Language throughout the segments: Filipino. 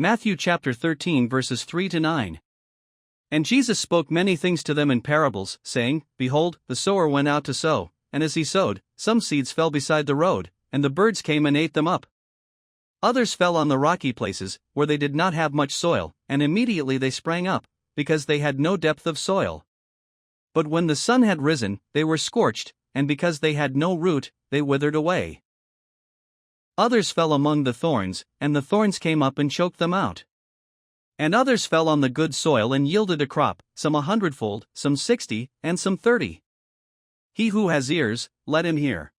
Matthew chapter 13 verses 3 to 9. And Jesus spoke many things to them in parables, saying, Behold, the sower went out to sow, and as he sowed, some seeds fell beside the road, and the birds came and ate them up. Others fell on the rocky places, where they did not have much soil, and immediately they sprang up, because they had no depth of soil. But when the sun had risen, they were scorched, and because they had no root, they withered away. Others fell among the thorns, and the thorns came up and choked them out. And others fell on the good soil and yielded a crop, some 100-fold, some 60, and some 30. He who has ears, let him hear.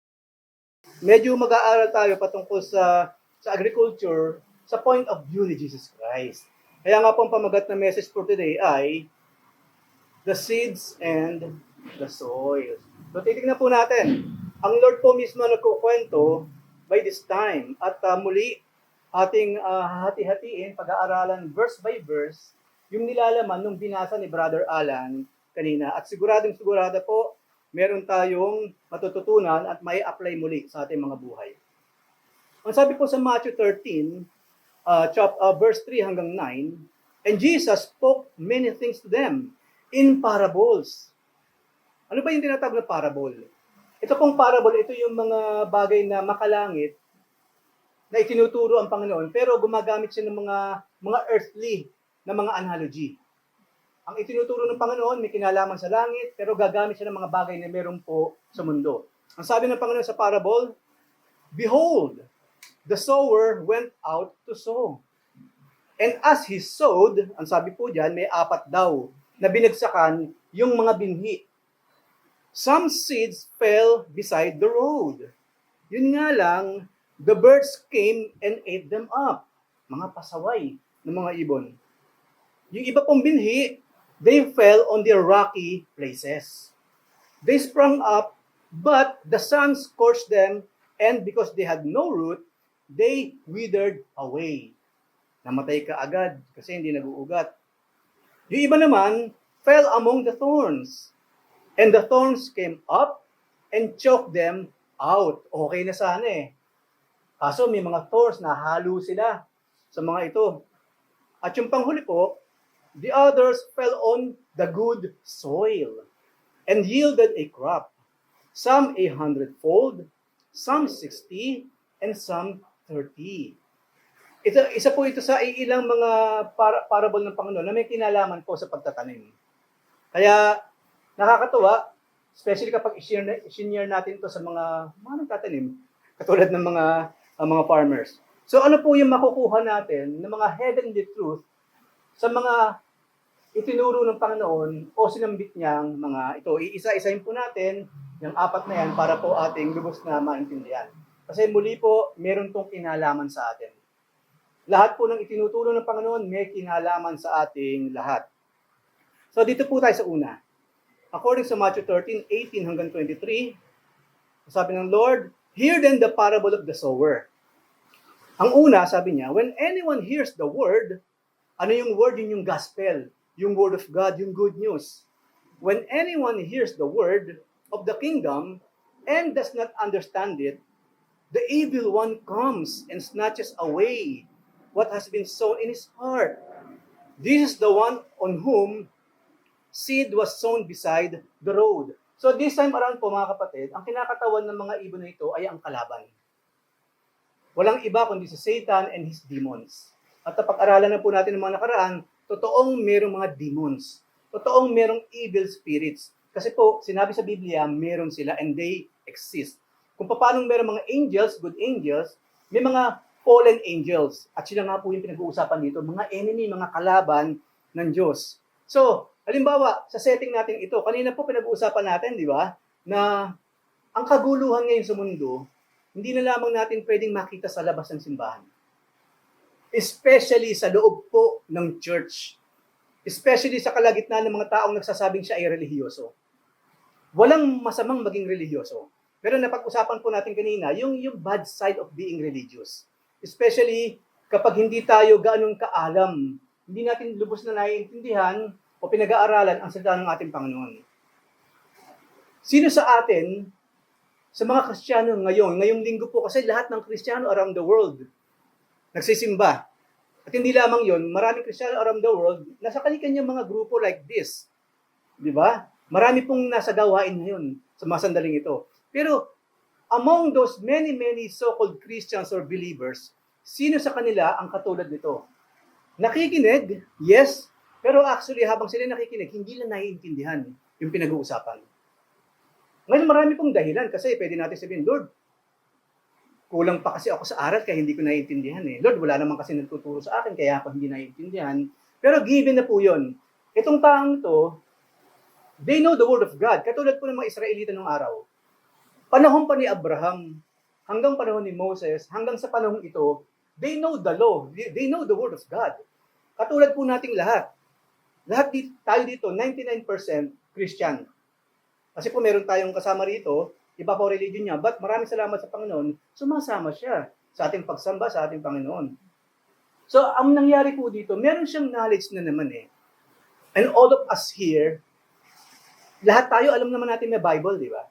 Medyo mag-aaral tayo patungkol sa agriculture sa point of view ni Jesus Christ. Kaya nga po ang pamagat na message for today ay the seeds and the soil. So titignan po natin. Ang Lord po mismo nagkukwento by this time at muli ating hati-hatiin, pag-aaralan verse by verse, yung nilalaman nung binasa ni Brother Alan kanina. At siguradong-sigurada po, meron tayong matututunan at may apply muli sa ating mga buhay. Ang sabi po sa Matthew 13, verse 3 hanggang 9, and Jesus spoke many things to them in parables. Ano ba yung tinatawag na parable? Ito pong parable, ito yung mga bagay na makalangit na itinuturo ang Panginoon, pero gumagamit siya ng mga earthly na mga analogy. Ang itinuturo ng Panginoon may kinalaman sa langit, pero gagamit siya ng mga bagay na meron po sa mundo. Ang sabi ng Panginoon sa parable, Behold, the sower went out to sow. And as he sowed, ang sabi po dyan, may 4 daw na binagsakan yung mga binhi. Some seeds fell beside the road. Yun nga lang, the birds came and ate them up. Mga pasaway ng mga ibon. Yung iba pong binhi, they fell on the rocky places. They sprung up, but the sun scorched them, and because they had no root, they withered away. Namatay ka agad kasi hindi nag-uugat. Yung iba naman, fell among the thorns. And the thorns came up and choked them out. Okay na sana eh. Kaso may mga thorns na halo sila sa mga ito. At yung panghuli po, the others fell on the good soil and yielded a crop. Some 100-fold, some 60, and some 30. Isa po ito sa ilang mga parable ng Panginoon na may kinalaman po sa pagtatanim. Kaya nakakatuwa, especially kapag i-share natin ito sa mga nagtatanim, katulad ng mga farmers. So ano po yung makukuha natin ng mga heavenly truth sa mga itinuro ng Panginoon o sinambit niyang mga ito. Iisa-isahin po natin yung 4 na yan para po ating lubos na maintindihan. Kasi muli po, meron tong kinalaman sa atin. Lahat po ng itinuturo ng Panginoon may kinalaman sa ating lahat. So dito po tayo sa una. According sa Matthew 13, 18 hanggang 23, sabi ng Lord, Hear then the parable of the sower. Ang una, sabi niya, when anyone hears the word, ano yung word? Yun yung gospel, yung word of God, yung good news. When anyone hears the word of the kingdom and does not understand it, the evil one comes and snatches away what has been sown in his heart. This is the one on whom seed was sown beside the road. So this time around po mga kapatid, ang kinakatawan ng mga ibon na ito ay ang kalaban. Walang iba kundi si Satan and his demons. At napag-aralan na po natin ng mga nakaraan, totoong merong mga demons. Totoong merong evil spirits. Kasi po, sinabi sa Biblia, meron sila and they exist. Kung paano merong mga angels, good angels, may mga fallen angels. At sila nga po yung pinag-uusapan dito, mga enemy, mga kalaban ng Diyos. So, halimbawa, sa setting natin ito, kanina po pinag-uusapan natin, di ba, na ang kaguluhan ngayon sa mundo, hindi na lamang natin pwedeng makita sa labas ng simbahan. Especially sa loob po ng church. Especially sa kalagitnaan ng mga taong nagsasabing siya ay relihiyoso. Walang masamang maging relihiyoso. Pero napag-usapan po natin kanina, yung bad side of being religious. Especially kapag hindi tayo gaanong kaalam, hindi natin lubos na naiintindihan o pinag-aaralan ang salita ng ating Panginoon. Sino sa atin, sa mga Kristiyano ngayong linggo po, kasi lahat ng Kristiyano around the world nagsisimba. At hindi lamang yon, maraming Christian around the world, nasa kanya-kanyang mga grupo like this. Di ba? Marami pong nasa gawain ngayon sa mga sandaling ito. Pero among those many, many so-called Christians or believers, sino sa kanila ang katulad nito? Nakikinig, yes, pero actually habang sila nakikinig, hindi lang naiintindihan yung pinag-uusapan. Ngayon marami pong dahilan kasi pwede natin sabihin, Lord, kulang pa kasi ako sa aral kaya hindi ko naiintindihan eh. Lord, wala naman kasi nagtuturo sa akin kaya ako hindi naiintindihan. Pero given na po yun. Itong taong to, they know the word of God. Katulad po ng mga Israelita nung araw. Panahon pa ni Abraham, hanggang panahon ni Moses, hanggang sa panahon ito, they know the law. They know the word of God. Katulad po nating lahat. Tayo dito, 99% Christian. Kasi po meron tayong kasama rito, iba po religion niya, but maraming salamat sa Panginoon, sumasama siya sa ating pagsamba sa ating Panginoon. So, ang nangyari po dito, meron siyang knowledge na naman eh. And all of us here, lahat tayo alam naman natin may Bible, di ba?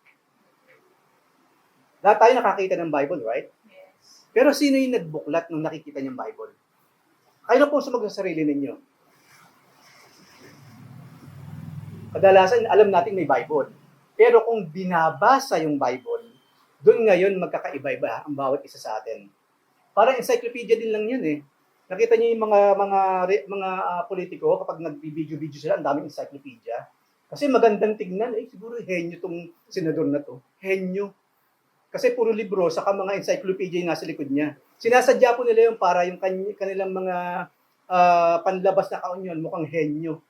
Lahat tayo nakakita ng Bible, right? Yes. Pero sino yung nagbuklat nung nakikita niyang Bible? Kayo na po sumagot sa sarili ninyo. Kadalasan, alam natin may Bible. Pero kung binabasa yung Bible, doon ngayon magkakaiba-iba ang bawat isa sa atin. Parang encyclopedia din lang yan eh. Nakita niyo yung mga politiko kapag nag-video sila, ang daming encyclopedia. Kasi magandang tignan, siguro henyo tong senador na to. Henyo. Kasi puro libro, saka mga encyclopedia yung nasa likod niya. Sinasadya po nila yung para yung kanilang mga panlabas na kaunyon, mukhang henyo.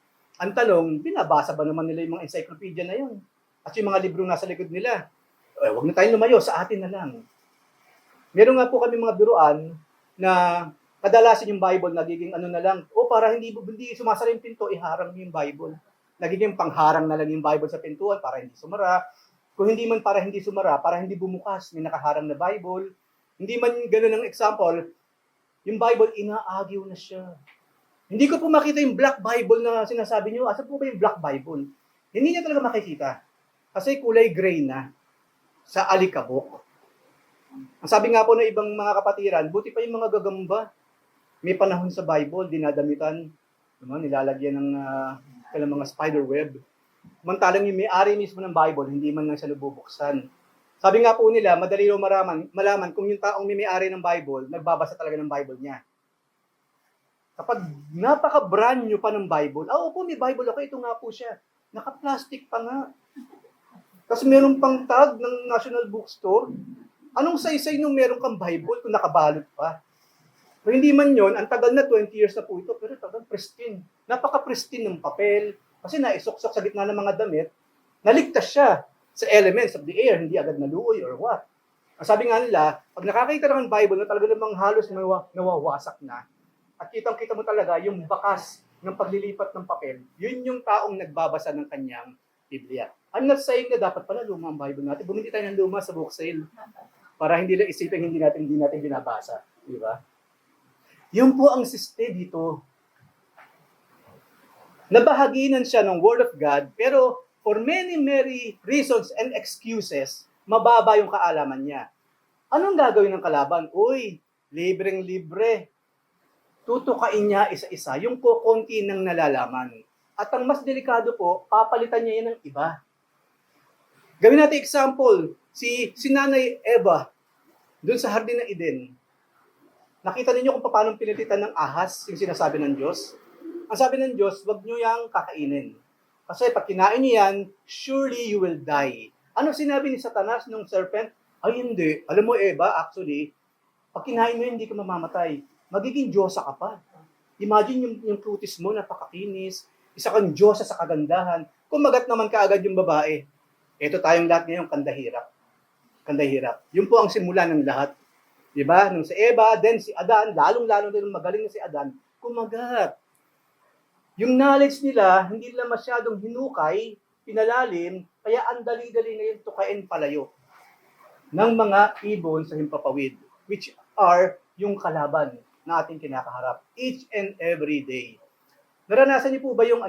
Ang tanong, binabasa ba naman nila yung mga encyclopedia na yun? At yung mga libro nasa likod nila? Huwag na tayong lumayo, sa atin na lang. Meron nga po kami mga biruan na kadalasan yung Bible nagiging ano na lang, para hindi sumasara yung pinto, iharang yung Bible. Nagiging pangharang na lang yung Bible sa pintuan para hindi sumara. Kung hindi man para hindi sumara, para hindi bumukas, may nakaharang na Bible. Hindi man ganun ang example, yung Bible, inaagiw na siya. Hindi ko po makita yung Black Bible na sinasabi niyo. Asa po ba yung Black Bible? Hindi niya talaga makikita. Kasi kulay gray na sa alikabok. Ang sabi nga po ng ibang mga kapatiran, buti pa yung mga gagamba. May panahon sa Bible, dinadamitan, nilalagyan ng mga spider web. Mantalang yung may-ari mismo ng Bible, hindi man lang siya nabubuksan. Sabi nga po nila, madali rin malaman kung yung taong may-ari ng Bible, nagbabasa talaga ng Bible niya. Kapag napaka-brand new pa ng Bible, opo, may Bible ako, ito nga po siya. Naka-plastic pa nga. Kasi meron pang tag ng National Bookstore. Anong saysay nung meron kang Bible kung nakabalot pa? Kung hindi man yon, ang tagal na, 20 years na po ito, pero tagal pristine. Napaka-pristine ng papel. Kasi naisuksok sa gitna ng mga damit, naligtas siya sa elements of the air, hindi agad naluoy or what. Ang sabi nga nila, pag nakakita ka ng Bible na talaga namang halos nawawasak na, at kitang-kita mo talaga yung bakas ng paglilipat ng papel, yun yung taong nagbabasa ng kanyang Biblia. I'm not saying na dapat pala luma ang Bible natin. Bumili tayo ng luma sa book sale para hindi lang isipin hindi natin binabasa. Di ba? Yun po ang siste dito. Nabahaginan siya ng Word of God, pero for many reasons and excuses, mababa yung kaalaman niya. Anong gagawin ng kalaban? Libreng-libre. Tutukain niya isa-isa yung kukunti ng nalalaman. At ang mas delikado po, papalitan niya yan ng iba. Gawin natin example, si Nanay Eva, doon sa Hardin ng Eden. Nakita ninyo kung paano pinilitan ng ahas yung sinasabi ng Diyos? Ang sabi ng Diyos, wag nyo yang kakainin. Kasi pag kinain nyo yan, surely you will die. Ano sinabi ni Satanas nung serpent? Ay hindi. Alam mo Eva, actually, pag kinain mo hindi ka mamamatay. Magiging Diyosa ka pa. Imagine yung fruities mo, napakakinis. Isa kang Diyosa sa kagandahan. Kumagat naman kaagad yung babae. Ito tayong lahat ngayon, kandahirap. Kandahirap. Yun po ang simula ng lahat. Diba? Nung si Eva, then si Adan, lalong-lalo din magaling na si Adan, kumagat. Yung knowledge nila, hindi nila masyadong hinukay, pinalalim, kaya ang dali-dali ngayon tukain palayo ng mga ibon sa himpapawid, which are yung kalaban na ating kinakaharap each and every day. Naranasan niyo po ba yung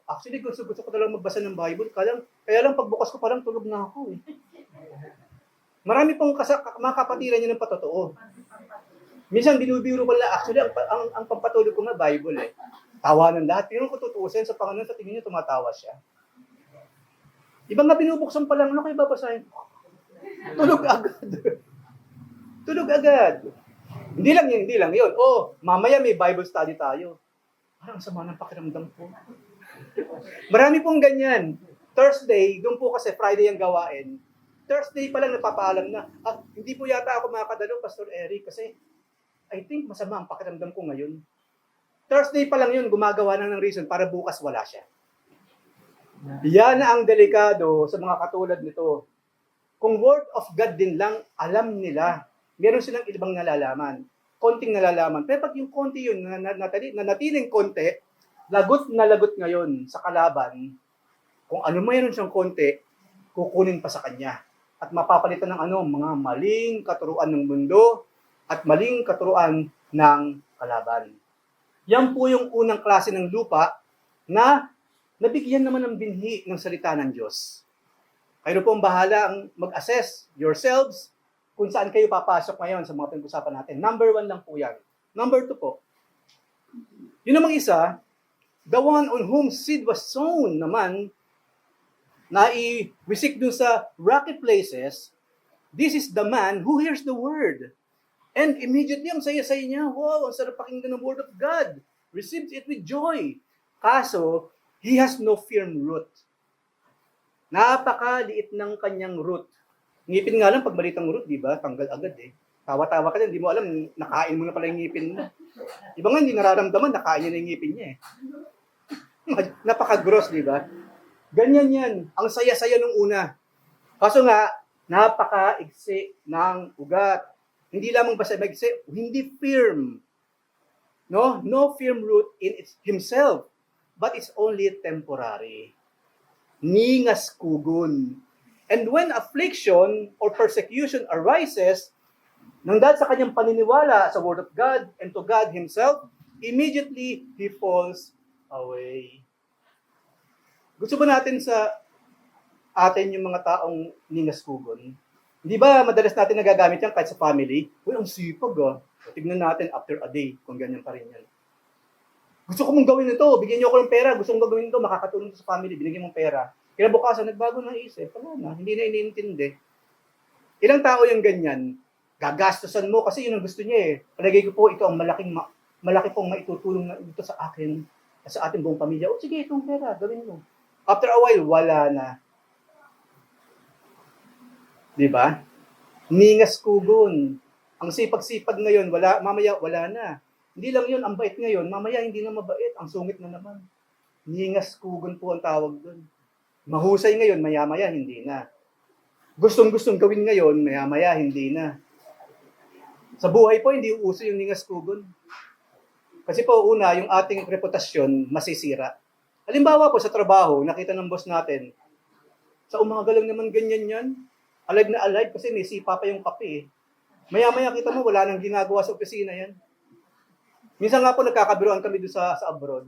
actually gusto ko talagang magbasa ng Bible, kaya lang pagbukas ko parang tulog na ako eh. Marami pong mga kapatiran niyo ng patotoo. Minsan binubiro ko lang, actually, ang pampatulog ko nga Bible eh. Tawanan lahat. Pero kung tutuusin sa Panginoon, sa tingin niyo, tumatawa siya. Iba nga binubuksan pa lang, ano kayo babasahin? Tulog agad. Tulog agad. Hindi lang yun. Oh, mamaya may Bible study tayo. Parang sama ng pakiramdam ko. Marami pong ganyan. Thursday, doon po kasi Friday ang gawain. Thursday pa lang napapaalam na, hindi po yata ako makakadalo, Pastor Eric, kasi I think masama ang pakiramdam ko ngayon. Thursday pa lang yun, gumagawa na ng reason para bukas wala siya. Yan ang delikado sa mga katulad nito. Kung word of God din lang, alam nila. Meron silang ibang nalalaman. Konting nalalaman. Pero pag yung konti yun, natiling konti, lagot na lagot ngayon sa kalaban, kung ano mayroon siyang konti, kukunin pa sa kanya. At mapapalitan ng mga maling katuruan ng mundo at maling katuruan ng kalaban. Yan po yung unang klase ng lupa na nabigyan naman ng binhi ng salita ng Diyos. Kayo po ang bahala mag-assess yourselves kung saan kayo papasok ngayon sa mga pinag-usapan natin. Number 1 lang po yan. Number 2 po. Yun namang isa, the one on whom seed was sown naman, na i-wisik dun sa rocky places, this is the man who hears the word. And immediately, ang saya-saya niya, wow, ang sarap pakinggan ng word of God. Receives it with joy. Kaso, he has no firm root. Napakaliit ng kanyang root. Ngipin nga lang, pag maliit ang root, di ba? Tanggal agad eh. Tawa-tawa ka din, di mo alam, nakain mo na pala yung ngipin mo. Iba nga, hindi nararamdaman, nakain niya na yung ngipin niya eh. Napaka-gross, di ba? Ganyan yan. Ang saya-saya nung una. Kaso nga, napaka-iksi ng ugat. Hindi lamang basta maigsi, hindi firm. No firm root in himself. But it's only temporary. Ningas kugon. And when affliction or persecution arises, nang dahil sa kanyang paniniwala sa Word of God and to God Himself, immediately he falls away. Gusto ba natin sa atin yung mga taong ningas kugon? Di ba madalas natin nagagamit yan kahit sa family? Uy, ang sipag Tignan natin after a day kung ganyan pa rin yan. Gusto ko mong gawin ito, bigyan niyo ako ng pera, gusto kong gawin ito, makakatulong sa family, binigyan mong pera. Kinabukasan, nagbago ng isip, wala na, hindi na iniintindi. Ilang tao yung ganyan, gagastusan mo kasi yun ang gusto niya eh. Palagay ko po, ito ang malaki pong maitutulong na ito sa akin, sa ating buong pamilya. O sige, itong pera, gawin mo. After a while, wala na. Di ba? Ningas kugon. Ang sipag-sipag ngayon, mamaya wala na. Hindi lang yun, ang bait ngayon, mamaya hindi na mabait, ang sungit na naman. Ningas kugon po ang tawag doon. Mahusay ngayon, maya-maya hindi na. Gustong-gustong gawin ngayon, maya-maya hindi na. Sa buhay po, hindi uso yung ningas kugon. Kasi po, una, yung ating reputasyon masisira. Halimbawa po sa trabaho, nakita ng boss natin, sa umaga lang naman ganyan yan. Alive na alive kasi may sipa pa yung kape eh. Maya-maya kita mo, wala nang ginagawa sa opisina yan. Minsan nga po nagkakabiruan kami doon sa abroad.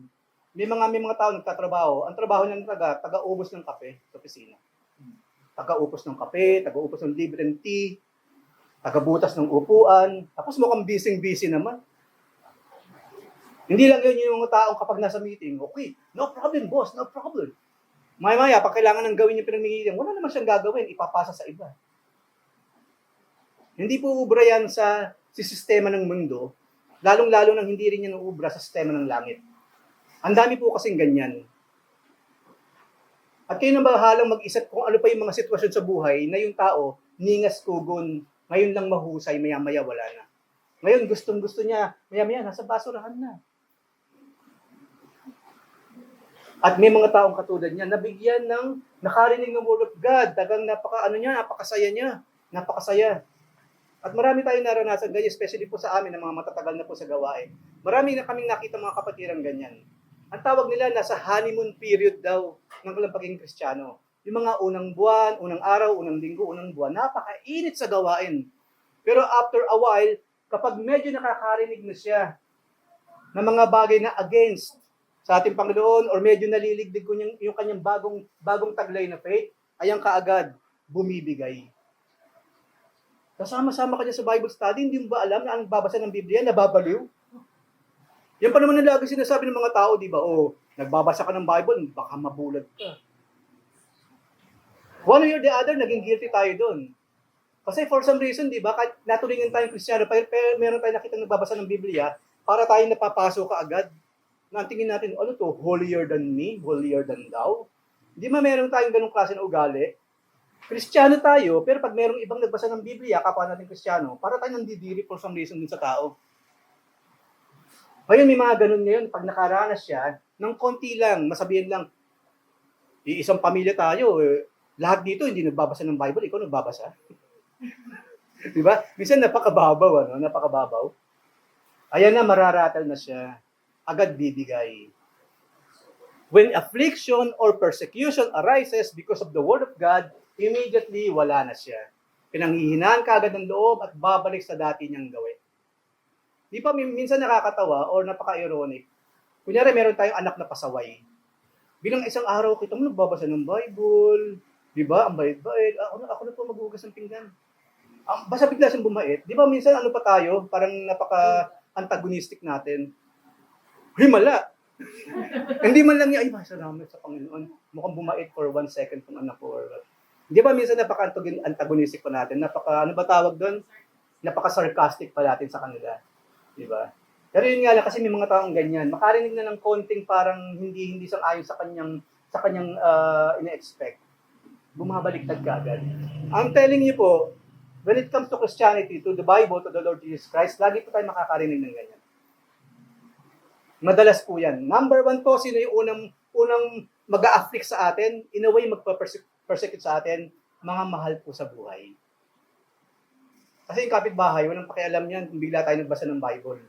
May mga tao nagtatrabaho. Ang trabaho niya taga-ubos ng kape sa opisina. Taga-ubos ng kape, taga-ubos ng libreng tea, taga-butas ng upuan. Tapos mukhang busy naman. Hindi lang yun yung mga taong kapag nasa meeting, okay, no problem boss, no problem. Maya-maya, pag kailangan ng gawin yung pinamimilihan, wala naman siyang gagawin, ipapasa sa iba. Hindi po ubra yan sa sistema ng mundo, lalong-lalo nang hindi rin yan ubra sa sistema ng langit. Ang dami po kasing ganyan. At kayo na bahalang mag-isip kung ano pa yung mga sitwasyon sa buhay na yung tao, ningas kugon, ngayon lang mahusay, maya-maya wala na. Ngayon, gustong-gusto niya, maya-maya, nasa basurahan na. At may mga taong katulad niya, nabigyan ng nakarinig ng Word of God, tagang napakasaya niya, napakasaya. At marami tayong naranasan ganyan, especially po sa amin, ng mga matatagal na po sa gawain. Marami na kaming nakita mga kapatiran ganyan. Ang tawag nila, nasa honeymoon period daw ng kanilang pagiging Kristiyano. Yung mga unang buwan, unang araw, unang linggo, unang buwan, napakainit sa gawain. Pero after a while, kapag medyo nakakarinig na siya ng mga bagay na against sa ating Panginoon or medyo naliligdig ko yung kanyang bagong taglay na faith, ayang kaagad bumibigay. Kasama-sama ka dyan sa Bible study, hindi mo ba alam na ang babasa ng Biblia, nababaliw? Yan pa naman ang lagi sinasabi ng mga tao, di ba? O, nagbabasa ka ng Bible, baka mabulag ka. One way or the other, naging guilty tayo doon. Kasi for some reason, di ba, kahit naturingan tayong Kristiyano, pero meron tayong nakita nagbabasa ng Biblia, para tayo napapasok ka agad. Na ang tingin natin, ano to, holier than me, holier than thou? Di ba meron tayong ganung klase na ugali? Kristiyano tayo, pero pag merong ibang nagbasa ng Biblia, kapwa natin Kristiyano, para tayo nandidiri for some reason din sa tao. Ngayon, may mga ganun ngayon, pag nakaranas siya, ng konti lang, masabihin lang, isang pamilya tayo, lahat dito hindi nagbabasa ng Bible, ikaw nagbabasa. Di ba? Minsan napakababaw, ano? Napakababaw. Ayan na, mararatal na siya. Agad bibigay. When affliction or persecution arises because of the word of God, immediately wala na siya. Pinanghihinaan ka agad ng loob at babalik sa dati niyang gawin. Di pa minsan nakakatawa or napaka-ironic. Kunyari meron tayong anak na pasaway. Bilang isang araw kita mo nagbabasa ng Bible, di ba? Ang bait-bait. Ako na po maghugas ng pinggan. Basta bigla siyang bumait. Di ba minsan ano pa tayo, parang napaka-antagonistic natin. Himala! Hindi man lang niya, ay, salamat sa Panginoon. Mukhang bumait for 1 second kung anak ko or what. Di ba minsan napaka-antagonistic pa natin? Ano ba tawag doon? Napaka-sarcastic pa natin sa kanila. Di ba? Pero yun nga lang, kasi may mga taong ganyan. Makarinig na ng konting parang hindi sang-ayon sa kanyang ina-expect. Bumabaliktad ka agad. I'm telling you po, when it comes to Christianity, to the Bible, to the Lord Jesus Christ, lagi po tayo makakarinig ng ganyan. Madalas po yan. Number 1 po, sino yung unang mag-a-afflict sa atin, in a way magpa-persecute sa atin, mga mahal po sa buhay. Kasi yung kapitbahay, walang pakialam yan kung bigla tayo nagbasa ng Bible.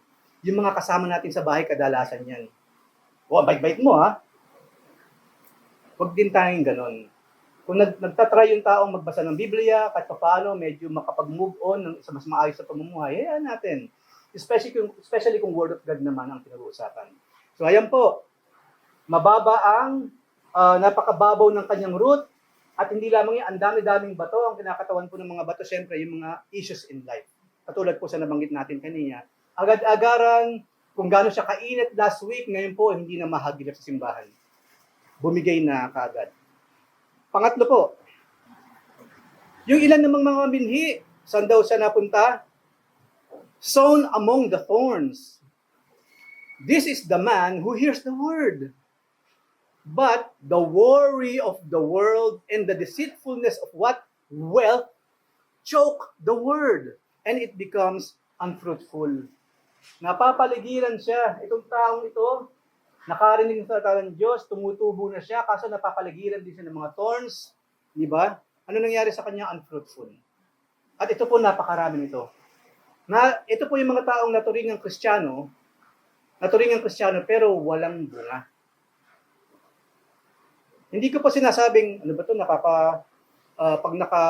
Yung mga kasama natin sa bahay, kadalasan yan. O, bait-bait mo ha. Huwag din tayong ganon. Kung nagtatry yung taong magbasa ng Biblia, kahit paano, medyo makapag-move on sa mas maayos sa pamumuhay, hayaan natin. Especially kung Word of God naman ang pinag-uusapan. So, ayan po. Mababa ang napakababaw ng kanyang root at hindi lamang yan, ang dami-daming bato. Ang kinakatawan po ng mga bato, syempre, yung mga issues in life. Katulad po sa nabanggit natin kanina. Agad-agaran, kung gaano siya kainit last week, ngayon po, hindi na mahagilap sa simbahan. Bumigay na kaagad. Pangatlo po, yung ilan namang mga binhi, saan daw siya napunta? Sown among the thorns. This is the man who hears the word. But the worry of the world and the deceitfulness of what? Wealth choke the word and it becomes unfruitful. Napapaligiran siya. Itong taong ito, nakarinig sa salita ng Diyos, tumutubo na siya, kaso napapaligiran din siya ng mga thorns. Di ba? Ano nangyari sa kanya? Unfruitful. At ito po, napakarami nito. Ito po yung mga taong naturingang Kristiyano pero walang bunga. Hindi ko pa sinasabing, ano ba ito, pag naka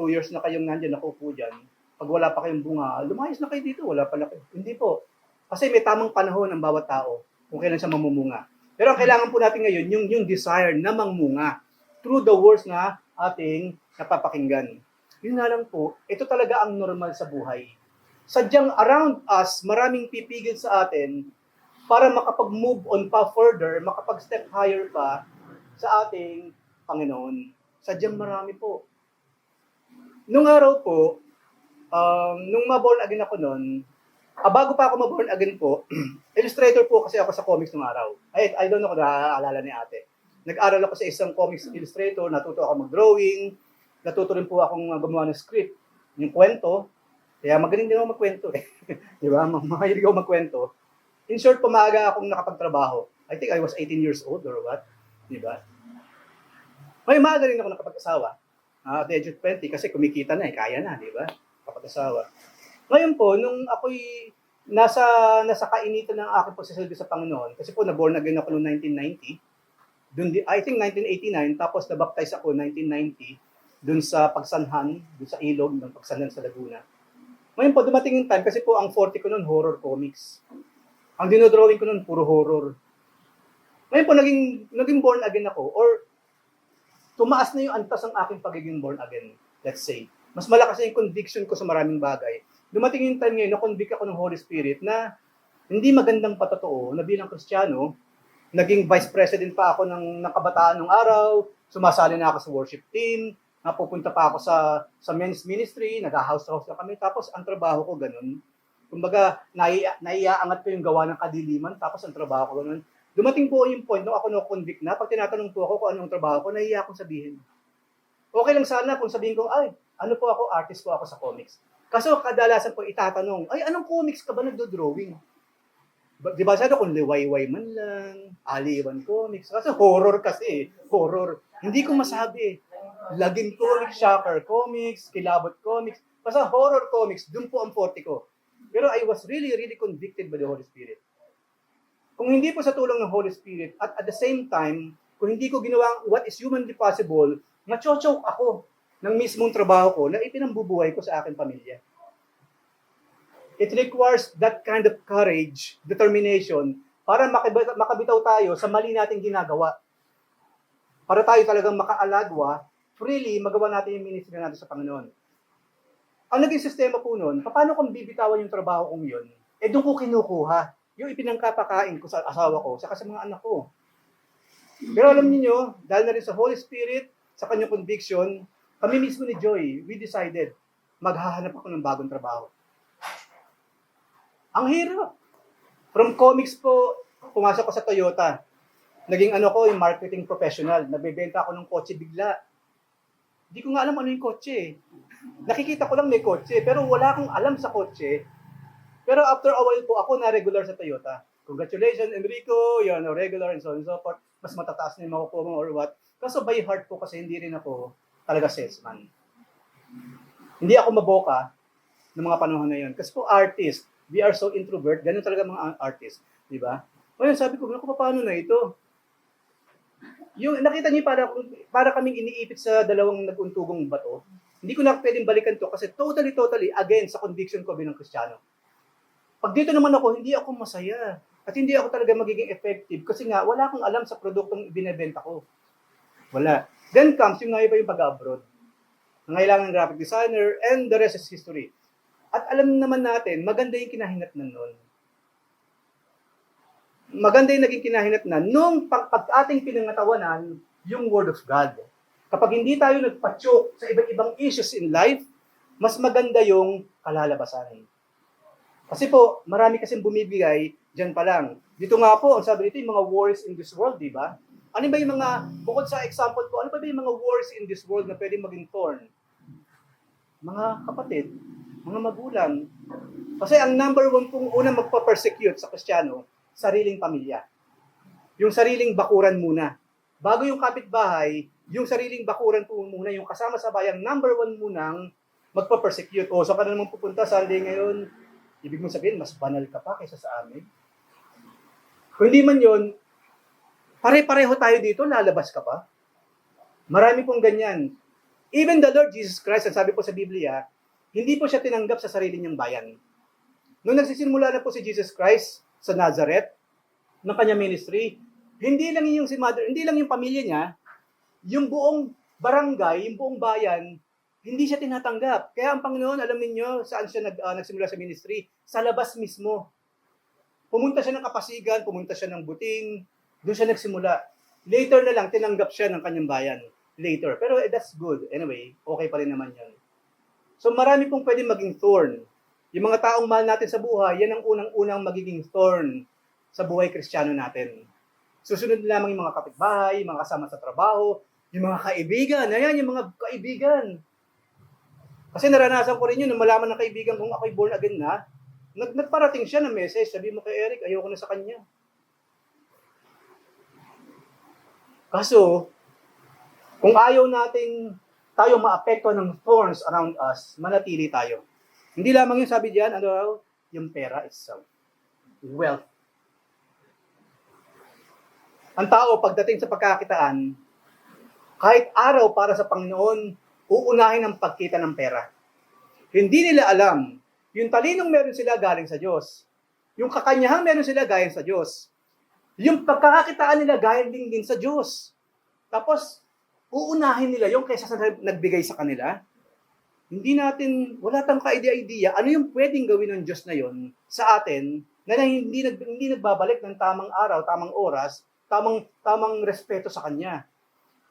2 years na kayong nandiyan, nakaupo dyan, pag wala pa kayong bunga, lumayas na kayo dito, wala pala kayo. Hindi po. Kasi may tamang panahon ng bawat tao kung kailan siya mamumunga. Pero ang kailangan po natin ngayon, yung desire na mangmunga through the words na ating napapakinggan. Yun nga lang po, ito talaga ang normal sa buhay. Sadyang around us, maraming pipigil sa atin para makapag-move on pa further, makapag-step higher pa sa ating Panginoon. Sadyang marami po. Nung araw po, nung ma-born again ako noon, bago pa ako ma-born again po, illustrator po kasi ako sa comics nung araw. I don't know kung naaalala ni ate. Nag-aral ako sa isang comics illustrator, natuto ako mag-drawing, natuto rin po akong gumawa ng script, yung kwento. Kaya magaling din ako magkwento eh. Di ba? Mahilig ako magkwento. In short, pumaga akong nakapagtrabaho. I think I was 18 years old or what. Di ba? May maaga rin ako nakapag-asawa. At the age of 20 kasi kumikita na eh. Kaya na, di ba? Kapag-asawa. Ngayon po, nung ako'y nasa kainitan ng aking pagsasalbi sa Panginoon, kasi po na-born again ako noong 1990, I think 1989, tapos na-baptize ako 1990, dun sa pagsanhan, dun sa ilog ng pagsanhan sa Laguna. Ngayon po, dumating yung time, kasi po ang forte ko noon, horror comics. Ang dinodrawing ko noon, puro horror. Ngayon po, naging born again ako, or tumaas na yung antas ng aking pagiging born again, let's say. Mas malakas na yung conviction ko sa maraming bagay. Dumating yung time ngayon na convict ako ng Holy Spirit na hindi magandang patotoo na bilang Kristiyano, naging vice president pa ako ng kabataan ng araw, sumasali na ako sa worship team, napupunta pa ako sa men's ministry, nag-house-house na kami, tapos ang trabaho ko ganun. Kumbaga, naiaangat ko yung gawa ng kadiliman, tapos ang trabaho ko ganun. Dumating po yung point nung ako na-convict na, pag tinatanong po ako kung anong trabaho ko, nahiya akong sabihin. Okay lang sana kung sabihin ko, ay, ano po ako, artist po ako sa comics. Kaso kadalasan po itatanong, ay, anong comics ka ba nagdo-drawing? Di ba sabi kung liwayway man lang, aliwan comics. Kasi horror kasi, horror. Hindi ko masabi. Laging comics, shocker comics, kilabot comics. Basta horror comics, dun po ang forte ko. Pero I was really, really convicted by the Holy Spirit. Kung hindi po sa tulong ng Holy Spirit, at the same time, kung hindi ko ginawa what is humanly possible, machochoke ako ng mismong trabaho ko na ipinambubuhay ko sa aking pamilya. It requires that kind of courage, determination, para makabitaw tayo sa mali nating ginagawa. Para tayo talagang makaaladwa, freely magawa natin yung ministry natin sa Panginoon. Ang naging sistema po nun, paano kung bibitawan yung trabaho kong yun? Doon ko kinukuha. Yung ipinangkapakain ko sa asawa ko, saka sa mga anak ko. Pero alam niyo, dahil na rin sa Holy Spirit, sa kanyang conviction, kami mismo ni Joy, we decided, maghahanap ako ng bagong trabaho. Ang hirap. From comics po, pumasok ko sa Toyota. Naging yung marketing professional. Nagbebenta ako ng kotse bigla. Hindi ko nga alam ano yung kotse. Nakikita ko lang may kotse, pero wala akong alam sa kotse. Pero after a while po, ako na regular sa Toyota. Congratulations, Enrico, you're na regular and so on and so forth. Mas matataas na yung makukuha mo or what. Kaso by heart po kasi hindi rin ako talaga salesman. Hindi ako maboka ng mga panahon na yun. Kasi po artist, we are so introvert, ganun talaga mga artist. Di ba? Ngayon sabi ko, paano na ito? Yung nakita niyo para kaming iniipit sa dalawang naguntugong bato. Hindi ko na pwedeng balikan to kasi totally against sa conviction ko bilang Kristiyano. Pag dito naman ako, hindi ako masaya. At hindi ako talaga magiging effective kasi nga wala akong alam sa produktong ibinebenta ko. Wala. Then comes yung iba yung pag-abroad. Nangailangan ng graphic designer and the rest is history. At alam naman natin, maganda yung kinahinatnan nun. Maganda yung naging kinahinatnan nung pag-ating pinangatawanan yung Word of God. Kapag hindi tayo nagpatsok sa iba't ibang issues in life, mas maganda yung kalalabasan. Kasi po, marami kasing bumibigay, dyan pa lang. Dito nga po, ang sabi dito, yung mga wars in this world, di ba? Ano ba yung mga, bukod sa example ko, ano ba yung mga wars in this world na pwedeng maging thorn? Mga kapatid, mga magulang. Kasi ang number one kung unang magpa-persecute sa Kristiyano, sariling pamilya. Yung sariling bakuran muna. Bago yung kapitbahay, yung sariling bakuran po muna, yung kasama sa bayang number one munang magpa-persecute. O, saan ka na naman pupunta Sunday ngayon? Ibig mong sabihin, mas banal ka pa kaysa sa amin. Kung hindi man yun, pare-pareho tayo dito, lalabas ka pa. Marami pong ganyan. Even the Lord Jesus Christ, ang sabi po sa Biblia, hindi po siya tinanggap sa sarili niyang bayan. Nung nagsisimula na po si Jesus Christ sa Nazareth, ng kanyang ministry, hindi lang yung si mother, hindi lang yung pamilya niya, yung buong barangay, yung buong bayan, hindi siya tinatanggap. Kaya ang Panginoon, alam niyo saan siya nagsimula sa ministry? Sa labas mismo. Pumunta siya ng Kapasigan, pumunta siya ng Buting, doon siya nagsimula. Later na lang, tinanggap siya ng kanyang bayan. Later. Pero that's good. Anyway, okay pa rin naman yun. So marami pong pwedeng maging thorn. Yung mga taong mahal natin sa buhay, yan ang unang-unang magiging thorn sa buhay Kristiyano natin. Susunod lamang yung mga kapitbahay, yung mga kasama sa trabaho, yung mga kaibigan. Ayan, yung mga kaibigan. Kasi naranasan ko rin yun, nung malaman ng kaibigan kung ako'y born again na, nagparating siya ng message, sabi mo kay Eric, ayoko na sa kanya. Kaso, kung ayaw nating tayo maapekto ng thorns around us, manatili tayo. Hindi lamang yung sabi diyan, yung pera itself. Wealth. Ang tao, pagdating sa pagkakitaan, kahit araw para sa Panginoon, uunahin ang pagkita ng pera. Hindi nila alam, yung talinong meron sila galing sa Diyos. Yung kakanyahang meron sila galing sa Diyos. Yung pagkakakitaan nila galing din sa Diyos. Tapos, uunahin nila yung kaysa sa nagbigay sa kanila. wala tayong ka-idea ano yung pwedeng gawin ng Diyos na yon sa atin na hindi nagbabalik ng tamang araw, tamang oras, tamang respeto sa Kanya.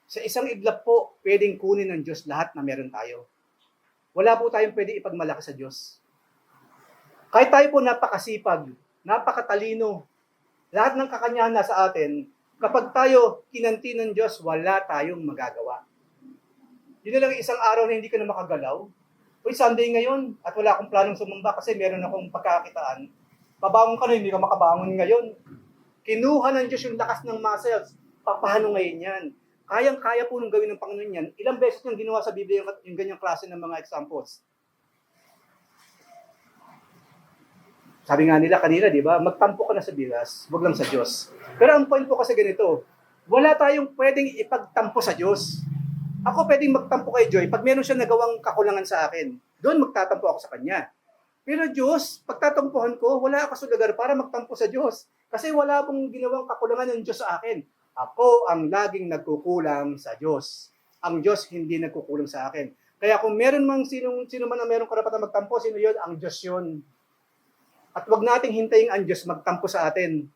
Sa isang iglap po, pwedeng kunin ng Diyos lahat na meron tayo. Wala po tayong pwedeng ipagmalaki sa Diyos. Kahit tayo po napakasipag, napakatalino, lahat ng kakanyahan na sa atin, kapag tayo kinanti ng Diyos, wala tayong magagawa. Yun na lang isang araw na hindi ka na makagalaw. Uy, Sunday ngayon, at wala akong planong sumamba kasi meron akong pagkakitaan. Pabangon ka na, hindi ka makabangon ngayon. Kinuha ng Diyos yung lakas ng muscles. Paano ngayon yan? Kayang-kaya po nung gawin ng Panginoon yan. Ilang beses niyang ginawa sa Biblia yung ganyang klase ng mga examples. Sabi nga nila kanina, di ba? Magtampo ka na sa bilas, wag lang sa Diyos. Pero ang point po kasi ganito, wala tayong pwedeng ipagtampo sa Diyos. Ako pwedeng magtampo kay Joy pag meron siya nagawang kakulangan sa akin. Doon magtatampo ako sa kanya. Pero Diyos, pagtatampuhan ko, wala ako sa lugar para magtampo sa Diyos. Kasi wala pong ginawang kakulangan ng Diyos sa akin. Ako ang laging nagkukulang sa Diyos. Ang Diyos hindi nagkukulang sa akin. Kaya kung meron mang sino man na meron karapatan magtampo, sino yun? Ang Diyos yun. At wag nating hintayin ang Diyos magtampo sa atin.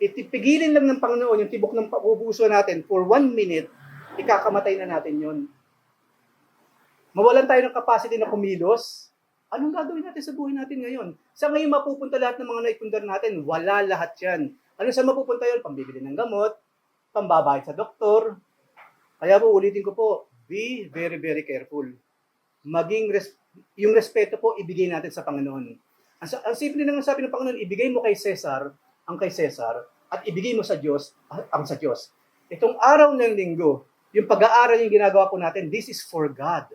Itipigilin lang ng Panginoon yung tibok ng puso natin for 1 minute, ikakamatay na natin yun. Mawalan tayo ng capacity na kumilos. Anong gagawin natin sa buhay natin ngayon? Sa ngayon mapupunta lahat ng mga naipundar natin? Wala lahat yan. Ano sa mapupunta yun? Pambibili ng gamot, pambabayad sa doktor. Kaya po, ulitin ko po, be very, very careful. Yung respeto po, ibigay natin sa Panginoon. Ang simple lang sabi ng Panginoon, ibigay mo kay Cesar, ang kay Cesar, at ibigay mo sa Diyos, ang sa Diyos. Itong araw ng linggo, yung pag-aaral yung ginagawa po natin, this is for God.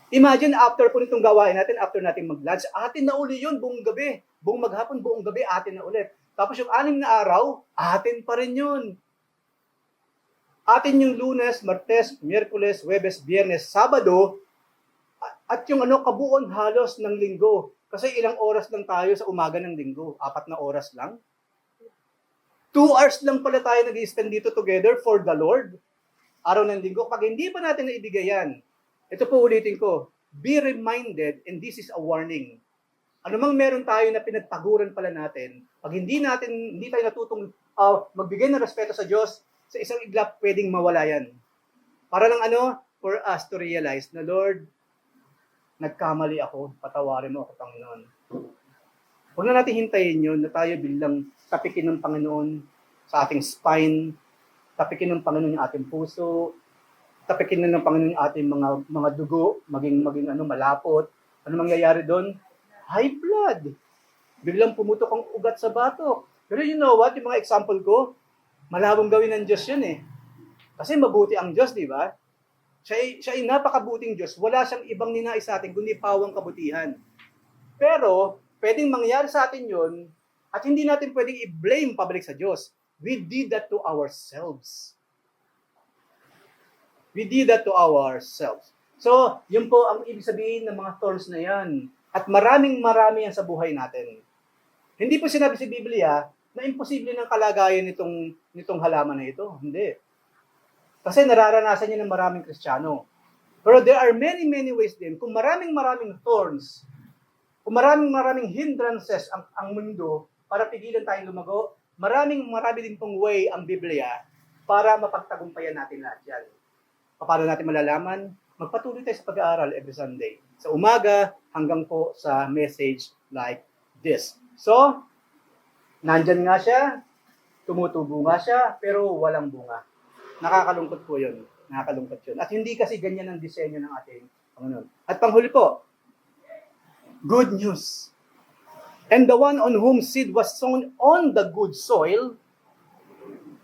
Imagine, after po nitong gawain natin, after natin mag-lunch, atin na uli yun buong gabi. Buong maghapon, buong gabi, atin na ulit. Tapos yung 6 na araw, atin pa rin yun. Atin yung Lunes, Martes, Miyerkules, Huwebes, Biyernes, Sabado, at yung kabuuan halos ng linggo. Kasi ilang oras lang tayo sa umaga ng linggo? 4 na oras lang? 2 hours lang pala tayo nag-i-spend dito together for the Lord. Araw ng linggo. Pag hindi pa natin naibigay yan, ito po ulitin ko, be reminded, and this is a warning. Ano mang meron tayo na pinagpaguran pala natin, pag hindi tayo natutong magbigay ng respeto sa Diyos, sa isang iglap pwedeng mawala yan. Para lang for us to realize na Lord, nagkamali ako, patawarin mo ako, Panginoon. Huwag na natin hintayin yun na tayo bilang tapikin ng Panginoon sa ating spine, tapikin ng Panginoon yung ating puso, tapikin na ng Panginoon yung ating mga dugo, maging malapot. Ano mangyayari doon? High blood. Biglang pumutok ang ugat sa batok. Pero you know what? Yung mga example ko, malabong gawin ng Diyos yun eh. Kasi mabuti ang Diyos, di ba? Siya ay napakabuting Diyos. Wala siyang ibang ninais sa atin, kundi pawang kabutihan. Pero, pwedeng mangyari sa atin yun, at hindi natin pwedeng i-blame pabalik sa Diyos. We did that to ourselves. We did that to ourselves. So, yun po ang ibig sabihin ng mga thorns na yan. At maraming yan sa buhay natin. Hindi po sinabi sa Biblia na imposible ng kalagayan nitong halaman na ito. Hindi. Kasi nararanasan niya ng maraming Kristiyano. Pero there are many ways din. Kung maraming thorns, kung maraming hindrances ang mundo para pigilan tayong lumago, marami din pong way ang Biblia para mapagtagumpayan natin lahat yan. Paano natin malalaman? Magpatuloy tayo sa pag-aaral every Sunday. Sa umaga hanggang po sa message like this. So, nandyan nga siya, tumutubo nga siya, pero walang bunga. Nakakalungkot po yun. Nakakalungkot yun. At hindi kasi ganyan ang disenyo ng ating Panginoon. At panghuli po, good news. And the one on whom seed was sown on the good soil,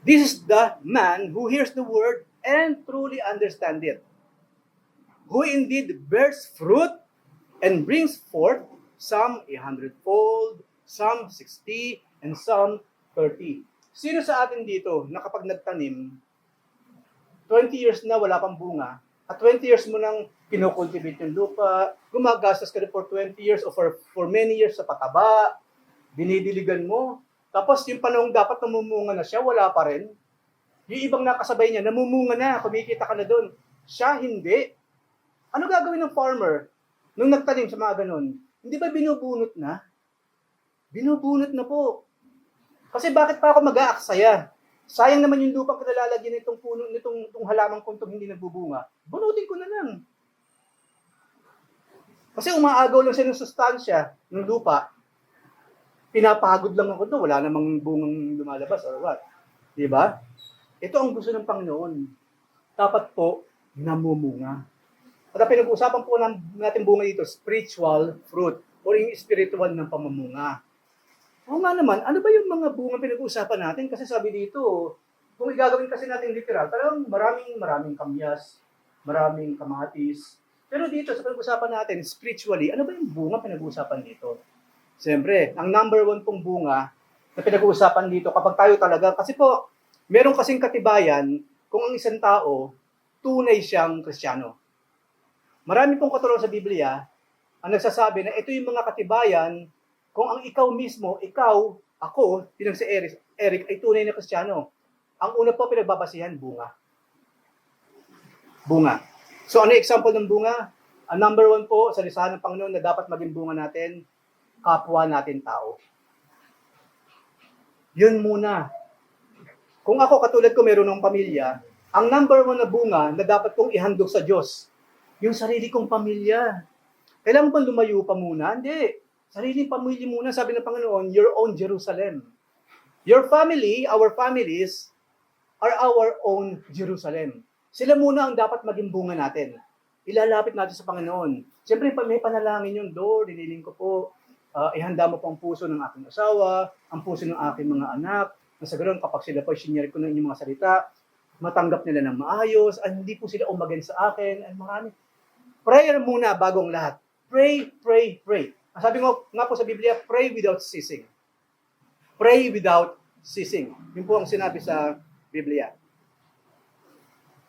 this is the man who hears the word and truly understand it, who indeed bears fruit and brings forth some 100-fold, some 60, and some 30. Sino sa atin dito na kapag nagtanim, 20 years na wala pang bunga, at 20 years mo nang kinocultivate yung lupa, gumagastos ka rin for 20 years o for many years sa pataba, dinidiligan mo, tapos yung panahong dapat namumunga na siya, wala pa rin. Yung ibang nakasabay niya, namumunga na, kumikita ka na doon. Siya hindi. Ano gagawin ng farmer nung nagtanim sa mga ganun? Hindi ba binubunot na? Binubunot na po. Kasi bakit pa ako mag-aaksaya? Sayang naman yung lupang kinalalagyan nitong puno, nitong halamang kuntong hindi nagbubunga. Bunutin ko na lang. Kasi umaagaw lang siya ng sustansya ng lupa. Pinapagod lang ako doon. Wala namang bungang lumalabas or what. Di ba? Ito ang gusto ng Panginoon. Dapat po, namumunga. At ang pinag-uusapan po natin bunga dito, spiritual fruit or yung spiritual ng pamamunga. Oo nga naman, ano ba yung mga bunga pinag-uusapan natin? Kasi sabi dito, kung igagawin kasi natin literal, talagang maraming kamyas, maraming kamatis. Pero dito, sa pinag-uusapan natin, spiritually, ano ba yung bunga pinag-uusapan dito? Siyempre, ang number one pong bunga na pinag-uusapan dito, kapag tayo talaga, kasi po, meron kasing katibayan kung ang isang tao, tunay siyang Kristiyano. Marami pong katulong sa Biblia ang nagsasabi na ito yung mga katibayan kung ang ikaw mismo, ikaw, ako, bilang si Eric ay tunay na Kristiyano. Ang una po pinagbabasihan, bunga. Bunga. So ano yung example ng bunga? Ang number one po sa listahan ng Panginoon na dapat maging bunga natin, kapwa natin tao. Yun muna. Kung ako, katulad ko, meron ng pamilya, ang number one na bunga na dapat kong ihandog sa Diyos, yung sarili kong pamilya. Kailangan ba lumayo pa muna? Hindi. Sariling pamilya muna, sabi ng Panginoon, your own Jerusalem. Your family, our families, are our own Jerusalem. Sila muna ang dapat maging bunga natin. Ilalapit natin sa Panginoon. Siyempre, may panalangin yun, Lord, diniling ko po, ihanda mo po ang puso ng aking asawa, ang puso ng aking mga anak, na sa ganoon, kapag sila po sinare ko ng inyong mga salita, matanggap nila ng maayos, at hindi po sila umagen sa akin, at marami. Prayer muna bagong lahat. Pray, pray, pray. Sabi nga po sa Biblia, pray without ceasing. Pray without ceasing. Yun po ang sinabi sa Biblia.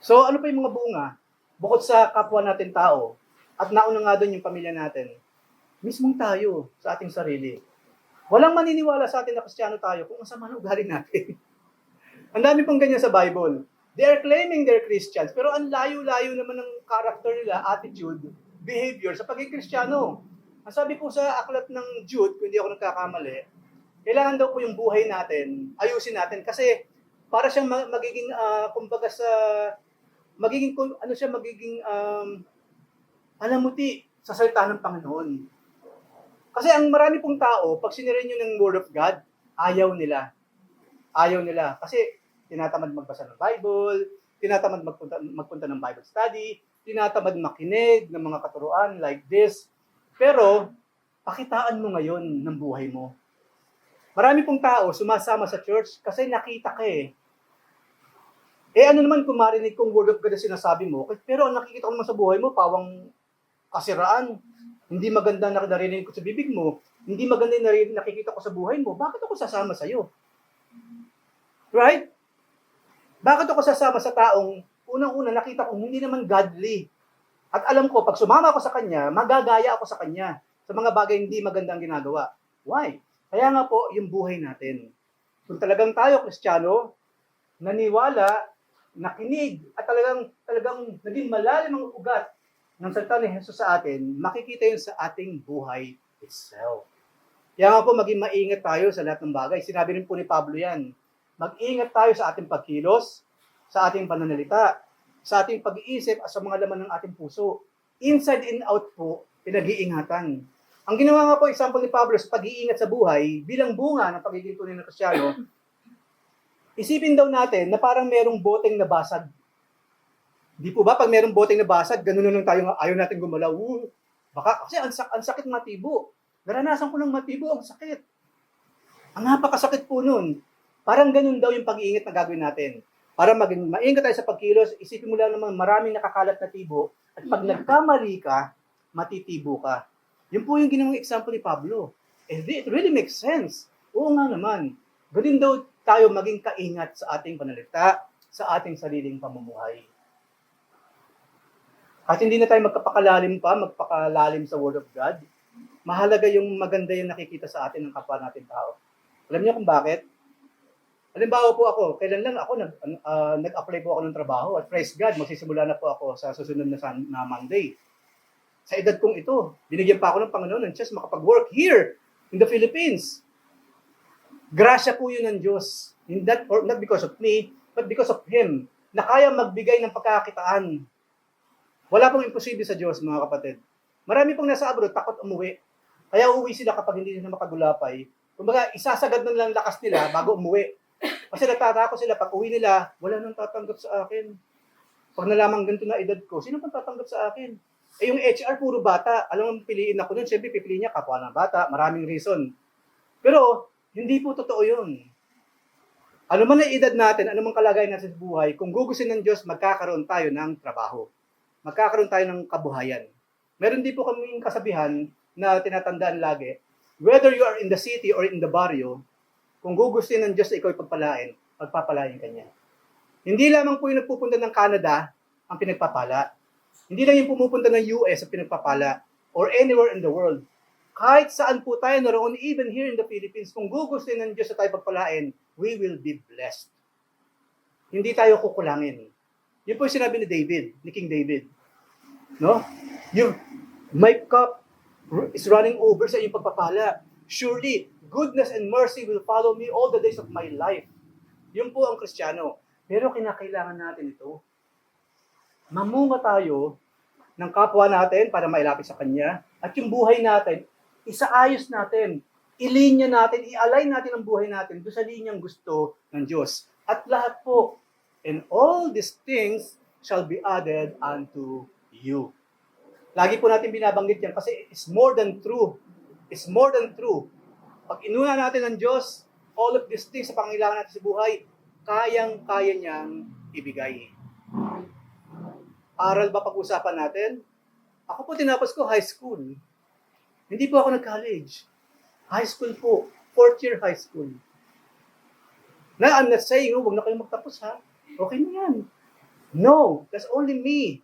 So, ano pa yung mga bunga? Bukod sa kapwa natin tao, at nauna nga doon yung pamilya natin, mismong tayo sa ating sarili. Walang maniniwala sa atin na Kristiyano tayo kung masama na ugali natin. Ang dami pong ganyan sa Bible. They are claiming they're Christians, pero ang layo-layo naman ng character nila, attitude, behavior sa pagiging Kristiyano. Ang sabi po sa aklat ng Jude, kung hindi ako nagkakamali, kailangan daw po yung buhay natin, ayusin natin kasi para siyang magiging kumbaga sa magiging alamuti sa salita ng Panginoon. Kasi ang marami pong tao, pag sinirin nyo ng Word of God, ayaw nila. Ayaw nila. Kasi tinatamad magbasa ng Bible, tinatamad magpunta ng Bible study, tinatamad makinig ng mga katuruan like this. Pero, pakitaan mo ngayon ng buhay mo. Marami pong tao sumasama sa church kasi nakita ka eh. Ano naman kung marinig kong Word of God na sinasabi mo, pero ang nakikita ko naman sa buhay mo, pawang kasiraan. Hindi maganda na narinig ko sa bibig mo. Hindi maganda na nakikita ko sa buhay mo. Bakit ako sasama sa'yo? Right? Bakit ako sasama sa taong unang-una nakita ko hindi naman godly? At alam ko, pag sumama ako sa kanya, magagaya ako sa kanya sa mga bagay hindi magandang ginagawa. Why? Kaya nga po, yung buhay natin. Kung talagang tayo, Kristiyano, naniwala, nakinig, at talagang naging malalim ang ugat ng salita ni Jesus sa atin, makikita yun sa ating buhay itself. Kaya nga po, maging maingat tayo sa lahat ng bagay. Sinabi rin po ni Pablo yan. Mag-ingat tayo sa ating pagkilos, sa ating pananalita, sa ating pag-iisip at sa mga laman ng ating puso. Inside and out po, pinag-iingatan. Ang ginawa nga po, example ni Pablo sa pag-iingat sa buhay, bilang bunga ng pagiging tunay na Kristiyano, isipin daw natin na parang merong boteng na basag. Di po ba, pag merong boteng na basag, ganun lang tayo, ayaw natin gumalaw. Baka, kasi ang sakit matibo. Naranasan ko ng matibo, ang sakit. Ang napakasakit po nun. Parang ganun daw yung pag-iingat na gagawin natin. Para maging maingat tayo sa pagkilos, isipin mo lang naman maraming nakakalat na tibo at pag nagkamali ka, matitibo ka. Yun po yung ginawang example ni Pablo. And it really makes sense. Oo nga naman. Ganun daw tayo maging kaingat sa ating panalita, sa ating sariling pamumuhay. At hindi na tayo magpakalalim sa Word of God. Mahalaga yung maganda yung nakikita sa atin ng kapwa natin tao. Alam niyo kung bakit? Halimbawa po ako, kailan lang ako nag-apply po ako ng trabaho at praise God, magsisimula na po ako sa susunod na Monday. Sa edad kong ito, binigyan pa ako ng Panginoon ng chance makapag-work here in the Philippines. Grasya po yun ng Diyos. Not because of me, but because of Him, na kaya magbigay ng pagkakakitaan. Wala pong imposible sa Diyos, mga kapatid. Marami pong nasa abroad, takot umuwi. Kaya uuwi sila kapag hindi sila makagulapay. Kumbaga, isasagad na lang lakas nila bago umuwi. Kasi natatakot sila, pag uwi nila, wala nang tatanggap sa akin. Pag nalaman ganito na edad ko, sino pang tatanggap sa akin? Eh yung HR, puro bata. Alam mo, piliin ako nun. Siyempre, pipiliin niya kapwa ng bata. Maraming reason. Pero, hindi po totoo yun. Ano man ang edad natin, ano man kalagayan natin sa buhay, kung gugusin ng Diyos, magkakaroon tayo ng trabaho. Magkakaroon tayo ng kabuhayan. Meron din po kaming kasabihan na tinatandaan lagi, whether you are in the city or in the barrio, kung gugusin ng Diyos na ikaw ipagpalain, pagpapalain ka niya. Hindi lamang po yung nagpupunta ng Canada ang pinagpapala. Hindi lang yung pumupunta ng US ang pinagpapala or anywhere in the world. Kahit saan po tayo naroon, even here in the Philippines, kung gugustuhin ng Diyos na tayo pagpalain, we will be blessed. Hindi tayo kukulangin. Yun po yung sinabi ni David, ni King David. No? My cup is running over sa iyong pagpapala. Surely, goodness and mercy will follow me all the days of my life. Yun po ang Kristiyano. Pero kinakailangan natin ito. Mamunga tayo ng kapwa natin para mailapit sa Kanya. At yung buhay natin, isaayos natin, ilinya natin, i-align natin ang buhay natin doon sa linyang gusto ng Diyos. At lahat po, and all these things shall be added unto you. Lagi po natin binabanggit yan kasi it's more than true. It's more than true. Pag inuna natin ng Diyos, all of these things sa pangailangan natin sa buhay, kayang-kaya niyang ibigay. Aral ba pag-usapan natin? Ako po tinapos ko high school. Hindi po ako nag-college. High school po. 4th year high school. Na I'm not saying, huwag na kayong magtapos ha. Okay na yan. No, that's only me.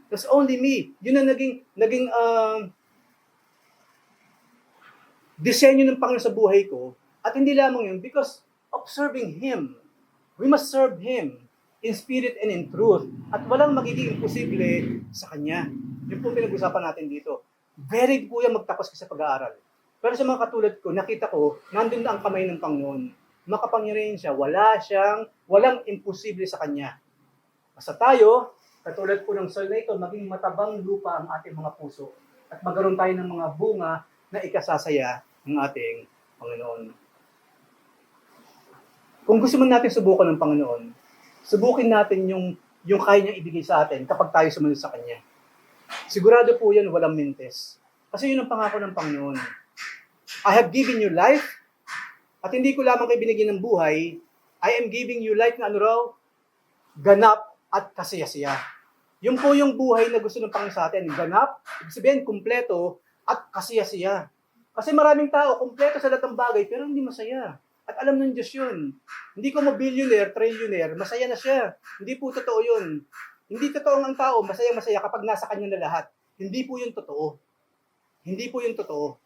That's only me. Yun ang naging disenyo ng Panginoon sa buhay ko. At hindi lamang yun, because of serving Him. We must serve Him in spirit and in truth. At walang magiging imposible sa Kanya. Yun po pinag-usapan natin dito. Very po yan magtapos ka sa pag-aaral. Pero sa mga katulad ko, nakita ko, nandun na ang kamay ng Panginoon. Makapangyarihan siya. Walang imposible sa Kanya. Basta tayo, katulad po ng soil na ito, maging matabang lupa ang ating mga puso. At magkaroon tayo ng mga bunga na ikasasaya ng ating Panginoon. Kung gusto mo natin subukan ng Panginoon, subukin natin yung kaya niyang ibigay sa atin kapag tayo sumunod sa Kanya. Sigurado po yan, walang mintes. Kasi yun ang pangako ng Panginoon. I have given you life, at hindi ko lamang kayo binigyan ng buhay, I am giving you life na ano raw, ganap at kasiyasiya. Yun po yung buhay na gusto ng Panginoon sa atin. Ganap, ibig sabihin, kumpleto, at kasiyasiya. Kasi maraming tao, kumpleto sa lahat ng bagay, pero hindi masaya. At alam ng Diyos yun. Hindi ko mo-billionaire, trillionaire, masaya na siya. Hindi po totoo yun. Hindi totoo ang tao, masaya-masaya kapag nasa kanya na lahat. Hindi po yun totoo. Hindi po yun totoo.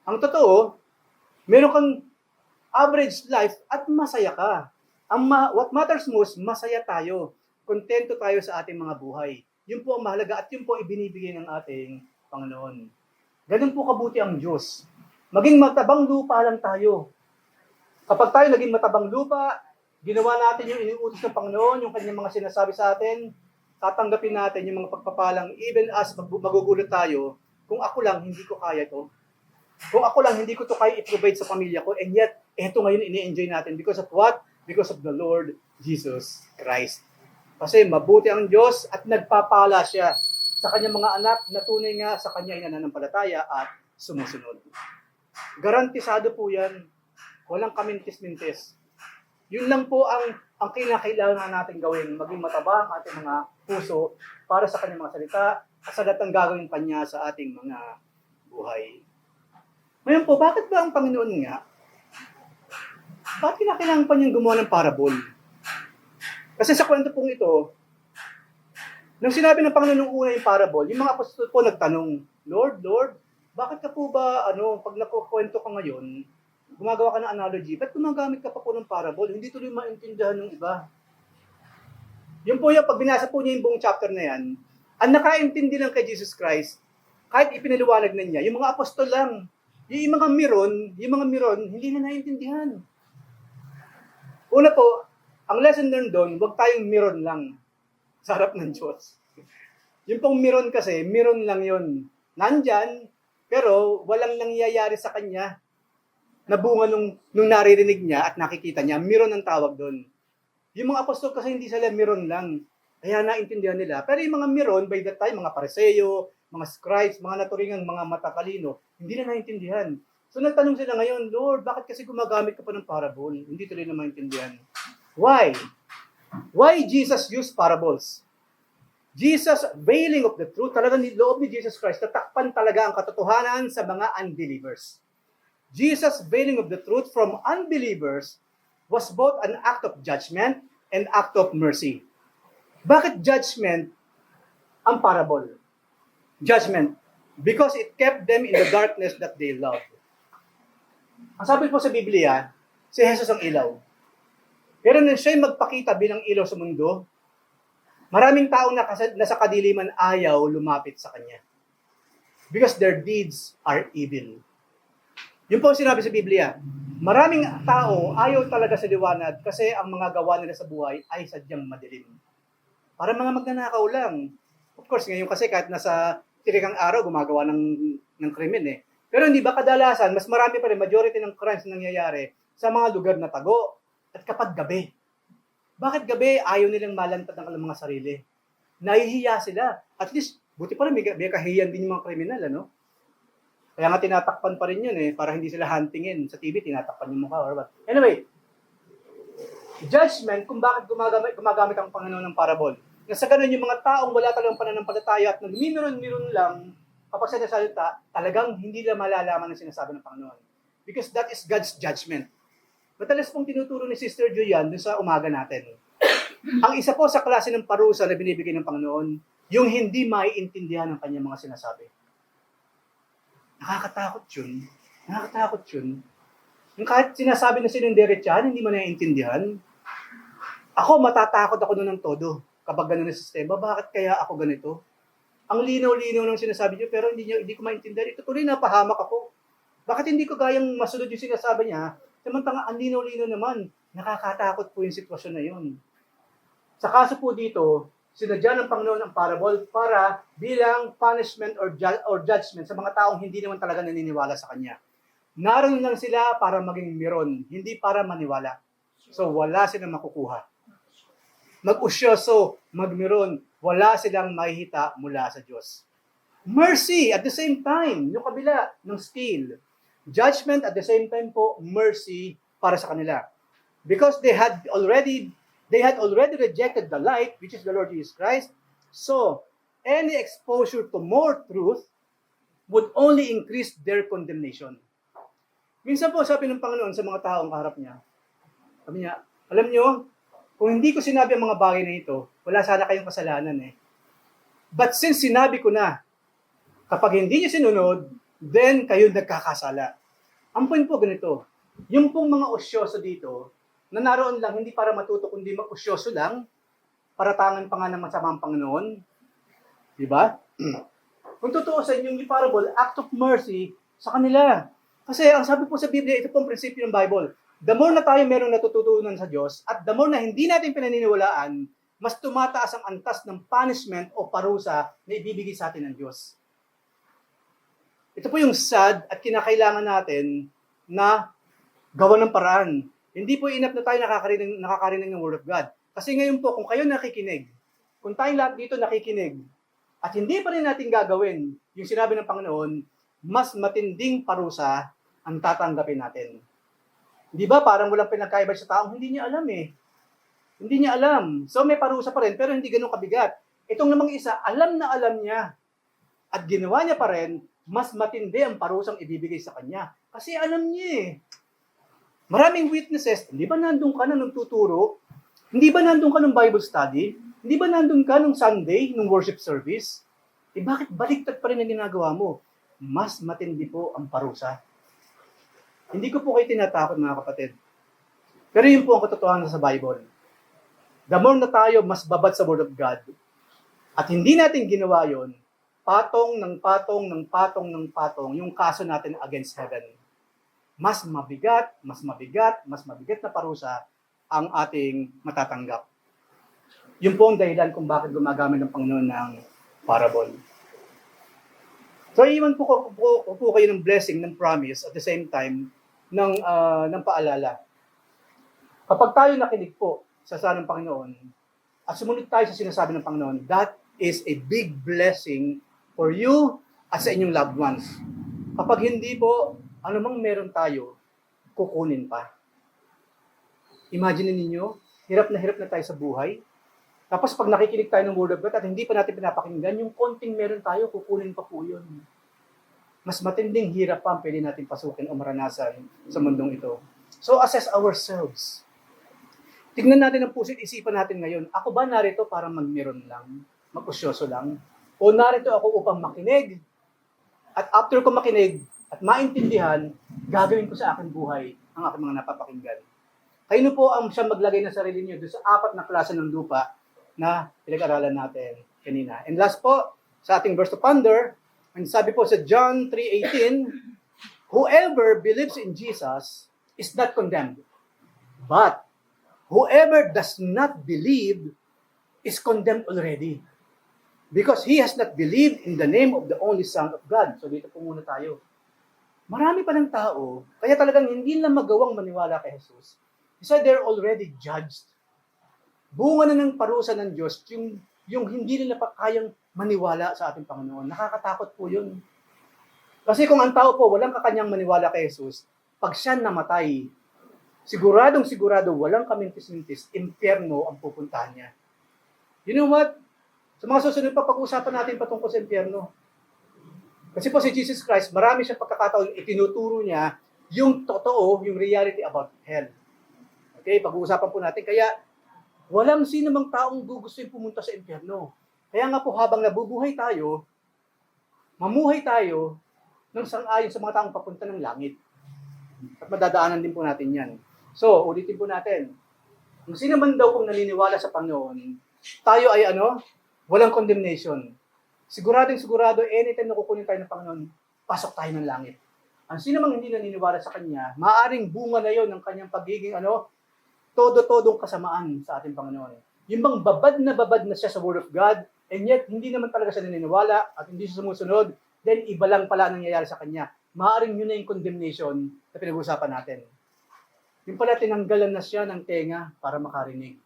Ang totoo, meron kang average life at masaya ka. What matters most, masaya tayo. Kontento tayo sa ating mga buhay. Yun po ang mahalaga at yun po ibinibigay ng ating Panginoon. Ganun po kabuti ang Diyos. Maging matabang lupa lang tayo. Kapag tayo naging matabang lupa, ginawa natin yung iniutos ng Panginoon, yung kanyang mga sinasabi sa atin, tatanggapin natin yung mga pagpapalang, even as magugulat tayo, kung ako lang, hindi ko kaya to. Kung ako lang, hindi ko to kaya i-provide sa pamilya ko, and yet, eto ngayon ini-enjoy natin. Because of what? Because of the Lord Jesus Christ. Kasi mabuti ang Diyos at nagpapala siya sa kanyang mga anak na tunay nga sa kanya ay nananampalataya at sumusunod. Garantisado po yan. Walang kamintis-mintis. Yun lang po ang kinakailangan natin gawin, maging mataba ang ating mga puso para sa kanyang mga salita at sa lahat ng gagawin pa niya sa ating mga buhay. Ngayon po, bakit ba ang Panginoon nga? Bakit kinakailangan pa niyang gumawa ng parable? Kasi sa kwento pong ito, nung sinabi ng Panginoon nung una yung parable, yung mga apostol po nagtanong, Lord, bakit ka po ba, pag nakukwento ka ngayon, gumagawa ka ng analogy, ba't gumagamit ka pa po ng parable? Hindi tuloy maintindihan ng iba. Yun po yung, pag binasa po niya yung buong chapter na yan, Ang nakaintindi lang kay Jesus Christ, kahit ipinaliwanag na niya, yung mga apostol lang, yung mga miron, hindi na naintindihan. Una po, ang lesson learned doon, huwag tayong miron lang sa harap ng Diyos. Yung pong miron kasi, miron lang yun. Nandyan, pero walang nangyayari sa kanya na bunga nung naririnig niya at nakikita niya. Miron ang tawag doon. Yung mga apostol kasi hindi sila miron lang. Kaya naintindihan nila. Pero yung mga miron, by that time, mga Pariseo, mga scribes, mga naturingang mga matatalino, hindi na naintindihan. So nagtanong sila ngayon, Lord, bakit kasi gumagamit ka pa ng parable? Hindi tuloy na maintindihan. Why? Why Jesus used parables? Jesus, veiling of the truth, talagang loob ni Jesus Christ, tatakpan talaga ang katotohanan sa mga unbelievers. Jesus' veiling of the truth from unbelievers was both an act of judgment and act of mercy. Bakit judgment ang parable? Judgment, because it kept them in the darkness that they loved. Ang sabi po sa Biblia, si Jesus ang ilaw. Pero nang siya'y magpakita bilang ilaw sa mundo, maraming taong nasa kadiliman ayaw lumapit sa Kanya. Because their deeds are evil. Yun po ang sinabi sa Biblia. Maraming tao ayaw talaga sa liwanag kasi ang mga gawa nila sa buhay ay sadyang madilim. Para mga magnanakaw lang. Of course, ngayon kasi kahit nasa tirikang araw, gumagawa ng krimen eh. Pero hindi ba kadalasan, mas marami pa rin, majority ng crimes na nangyayari sa mga lugar na tago at kapag gabi. Bakit gabi ayaw nilang malantad ang mga sarili? Nahihiya sila. At least, buti pa rin, may kahiyan din yung mga kriminal, ano? Kaya nga tinatakpan pa rin yun eh, para hindi sila huntingin. Sa TV, tinatakpan yung mukha or what. Anyway, judgment kung bakit gumagamit ang Panginoon ng parable. Na sa ganun, yung mga taong wala talagang pananampalataya at nagmimiron-miron lang kapag sinasalita, talagang hindi nila malalaman ang sinasabi ng Panginoon. Because that is God's judgment. Matalas pong tinuturo ni Sister Julian dun sa umaga natin. Ang isa po sa klase ng parusa na binibigay ng Panginoon, yung hindi maiintindihan ng kanyang mga sinasabi. Nakakatakot yun. Nakakatakot yun. Yung kahit sinasabi na sinunderechahan, hindi mo naiintindihan. Ako, matatakot ako noon ng todo. Kapag gano'n ang sistema, bakit kaya ako ganito? Ang linaw-linaw ng sinasabi niyo, pero hindi ko maintindihan. Ito tuloy napahamak ako. Bakit hindi ko gayang masunod yung sinasabi niya? Samantang ang linaw-linaw naman, nakakatakot po yung sitwasyon na yun. Sa kaso po dito, sinadya ng Panginoon ang parable para bilang punishment or judgment sa mga taong hindi naman talaga naniniwala sa Kanya. Naroon lang sila para maging miron, hindi para maniwala. So wala silang makukuha. Mag-usyoso, magmiron, wala silang makikita mula sa Diyos. Mercy at the same time, yung kabila ng scale. Judgment at the same time po, mercy para sa kanila. Because they had already rejected the light, which is the Lord Jesus Christ. So, any exposure to more truth would only increase their condemnation. Minsan po sabi ng Panginoon sa mga taong kaharap niya, sabi niya, alam niyo, kung hindi ko sinabi ang mga bagay na ito, wala sana kayong kasalanan eh. But since sinabi ko na, kapag hindi niyo sinunod, then kayo nagkakasala. Ang point po ganito, yung pong mga osyoso dito, na naroon lang hindi para matuto, kundi mag-usyoso lang, para tangan pa nga ng masamang Panginoon. Di ba? Kung totoo sa inyong parable, act of mercy sa kanila. Kasi ang sabi po sa Biblia, ito pong prinsipyo ng Bible. The more na tayo merong natututunan sa Diyos, at the more na hindi natin pinaniniwalaan, mas tumataas ang antas ng punishment o parusa na ibibigay sa atin ng Diyos. Ito po yung sad at kinakailangan natin na gawa ng paraan. Hindi po enough na tayo nakakarinig ng Word of God. Kasi ngayon po, kung kayo nakikinig, kung tayong lahat dito nakikinig, at hindi pa rin natin gagawin yung sinabi ng Panginoon, mas matinding parusa ang tatanggapin natin. Di ba? Parang walang pinagkaiba sa taong hindi niya alam eh. Hindi niya alam. So may parusa pa rin, pero hindi ganun kabigat. Itong namang isa, alam na alam niya. At ginawa niya pa rin, mas matindi ang parusang ibibigay sa kanya. Kasi alam niya eh. Maraming witnesses, hindi ba nandun ka na nung tuturo? Hindi ba nandun ka nung Bible study? Hindi ba nandun ka nung Sunday, nung worship service? Eh bakit baliktad pa rin ang ginagawa mo? Mas matindi po ang parusa. Hindi ko po kayo tinatakot mga kapatid. Pero yun po ang katotohanan sa Bible. The more na tayo mas babad sa Word of God, at hindi natin ginawa yon, patong ng patong ng patong ng patong yung kaso natin against heaven. Mas mabigat, mas mabigat, mas mabigat na parusa ang ating matatanggap. Yun po ang dahilan kung bakit gumagamit ng Panginoon ng parable. So, iwan po kayo ng blessing, ng promise, at the same time, ng paalala. Kapag tayo nakinig po sa salita ng Panginoon, at sumunod tayo sa sinasabi ng Panginoon, that is a big blessing for you at sa inyong loved ones. Kapag hindi po, anumang meron tayo, kukunin pa. Imagine ninyo, hirap na tayo sa buhay. Tapos pag nakikinig tayo ng Word of God at hindi pa natin pinapakinggan, yung konting meron tayo, kukunin pa po yun. Mas matinding hirap pa ang pwede natin pasukin o maranasan sa mundong ito. So assess ourselves. Tignan natin ang puso't isipan natin ngayon. Ako ba narito para magmeron lang? Mag-usyoso lang? O narito ako upang makinig? At after ko makinig at maintindihan, gagawin ko sa aking buhay ang aking mga napapakinggan. Kayo po ang siyang maglagay ng sarili niyo doon sa 4 na klase ng lupa na pinag-aralan natin kanina. And last po, sa ating verse to ponder, ang sabi po sa John 3:18, whoever believes in Jesus is not condemned. But whoever does not believe is condemned already. Because he has not believed in the name of the only Son of God. So dito po muna tayo. Marami pa ng tao, kaya talagang hindi na magawang maniwala kay Jesus. So they're already judged. Bunga na ng parusa ng Diyos, yung hindi nila pa kayang maniwala sa ating Panginoon. Nakakatakot po yun. Kasi kung ang tao po walang kakanyang maniwala kay Jesus, pag siya namatay, sigurado, walang kamintis-mintis, impyerno ang pupuntahan niya. You know what? Sa mga susunod pa, pag-uusapan natin patungkol sa impyerno. Kasi po si Jesus Christ, marami siyang pagkakataon, itinuturo niya yung totoo, yung reality about hell. Okay, pag-uusapan po natin. Kaya, walang sino mang taong gugustuhin pumunta sa impyerno. Kaya nga po, habang nabubuhay tayo, mamuhay tayo ng sang-ayon sa mga taong papunta ng langit. At madadaanan din po natin yan. So, ulitin po natin. Kung sino man daw kung naniniwala sa Panginoon, tayo ay walang condemnation. Sigurado, anytime na kukunin tayo ng Panginoon, pasok tayo ng langit. Ang sino mang hindi naniniwala sa Kanya, maaaring bunga na yon ng Kanyang pagiging todo-todong kasamaan sa ating Panginoon. Yung bang babad na siya sa Word of God, and yet hindi naman talaga siya naniniwala at hindi siya sumusunod, then iba lang pala nangyayari sa Kanya. Maaaring yun na yung condemnation na pinag-uusapan natin. Yung pala tinanggalan na siya ng tenga para makarinig.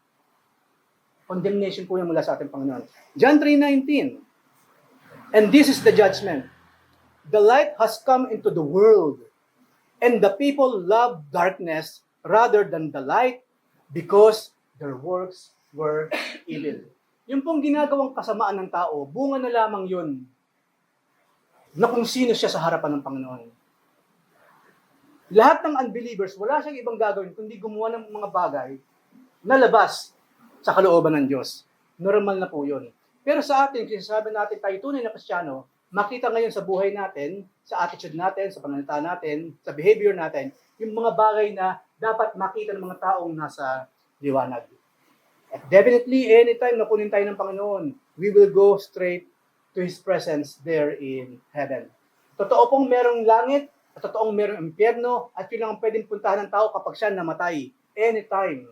Condemnation po yung mula sa ating Panginoon. John 3:19. And this is the judgment. The light has come into the world, and the people love darkness rather than the light because their works were evil. Yung pong ginagawang kasamaan ng tao, bunga na lamang yun na kung sino siya sa harapan ng Panginoon. Lahat ng unbelievers, wala siyang ibang gagawin kundi gumawa ng mga bagay na labas sa kalooban ng Diyos. Normal na po yun. Pero sa atin, sinasabi natin tayo tunay na Kristiyano, makita ngayon sa buhay natin, sa attitude natin, sa pananalita natin, sa behavior natin, yung mga bagay na dapat makita ng mga taong nasa liwanag. At definitely, anytime na kunin tayo ng Panginoon, we will go straight to His presence there in heaven. Totoo pong merong langit, at totoong merong impyerno, at yun lang ang pwedeng puntahan ng tao kapag siya namatay. Anytime,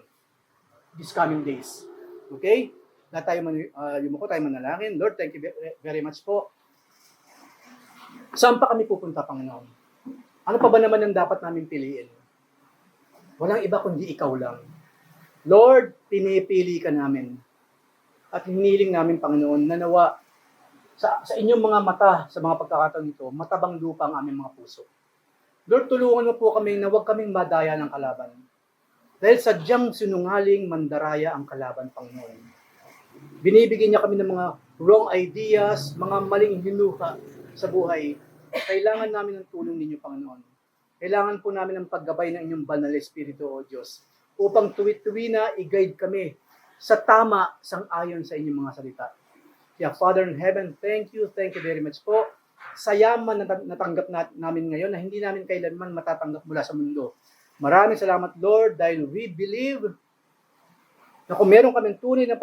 these coming days. Okay? Na tayo yumuko tayo manalangin. Lord, thank you very much po. Saan pa kami pupunta, Panginoon? Ano pa ba naman ang dapat namin piliin? Walang iba kundi ikaw lang. Lord, pinipili ka namin. At hiniling namin, Panginoon, na nawa sa inyong mga mata, sa mga pagkakataon nito, matabang lupa ang aming mga puso. Lord, tulungan mo po kami na huwag kaming madaya ng kalaban. Dahil sadyang sinungaling mandaraya ang kalaban, Panginoon. Binibigyan niya kami ng mga wrong ideas, mga maling hinuha sa buhay. Kailangan namin ng tulong ninyo, Panginoon. Kailangan po namin ng paggabay ng inyong banal na Espiritu, O Diyos, upang tuwi-tuwi na i-guide kami sa tama sang-ayon sa inyong mga salita. Kaya Father in Heaven, thank you very much po sa yaman na natanggap namin ngayon na hindi namin kailanman matatanggap mula sa mundo. Maraming salamat, Lord, dahil we believe na kung meron kaming tunay na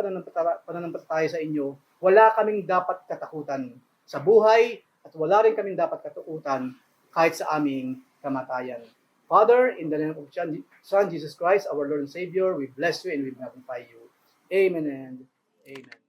pananampalataya sa inyo, wala kaming dapat katakutan sa buhay at wala rin kaming dapat katakutan kahit sa aming kamatayan. Father, in the name of Son Jesus Christ, our Lord and Savior, we bless you and we magnify you. Amen and amen.